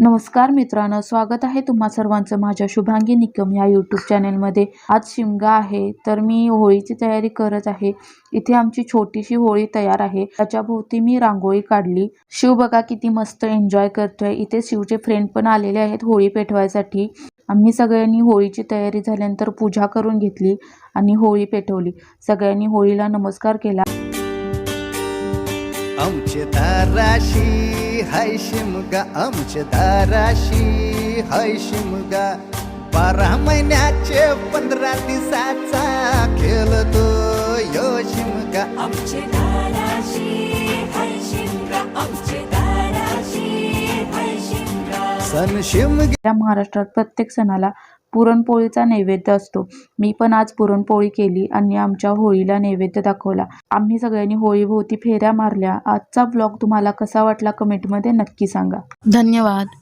नमस्कार मित्रांनो, स्वागत आहे तुम्हा सर्वांचं माझ्या शुभांगी निकम या यूट्यूब चॅनलमध्ये। आज शिमगा आहे तर मी होळीची तयारी करत आहे। इथे आमची छोटीशी होळी तयार आहे, त्याच्या भोवती मी रांगोळी काढली। शिव बघा किती मस्त एन्जॉय करतोय। इथे शिवचे फ्रेंड पण आलेले आहेत होळी पेटवायसाठी। आम्ही सगळ्यांनी होळीची तयारी झाल्यानंतर पूजा करून घेतली आणि होळी पेटवली। सगळ्यांनी होळीला नमस्कार केला। आमच्या दाराशी हाय शिमगा, आमच्या दाराशी हाय शिमगा, 12 महिन्याचे 15 दिवसाचा खेळतो यो शिमगा। आमच्या दाराशी हाय शिमगा, आमच्या दाराशी हाय शिमगा। सण शिमगा महाराष्ट्रात प्रत्येक सणाला पुरणपोळीचा नैवेद्य असतो। मी पण आज पुरणपोळी केली आणि आमच्या होळीला नैवेद्य दाखवला। आम्ही सगळ्यांनी होळीभोवती फेऱ्या मारल्या। आजचा ब्लॉग तुम्हाला कसा वाटला कमेंटमध्ये नक्की सांगा। धन्यवाद।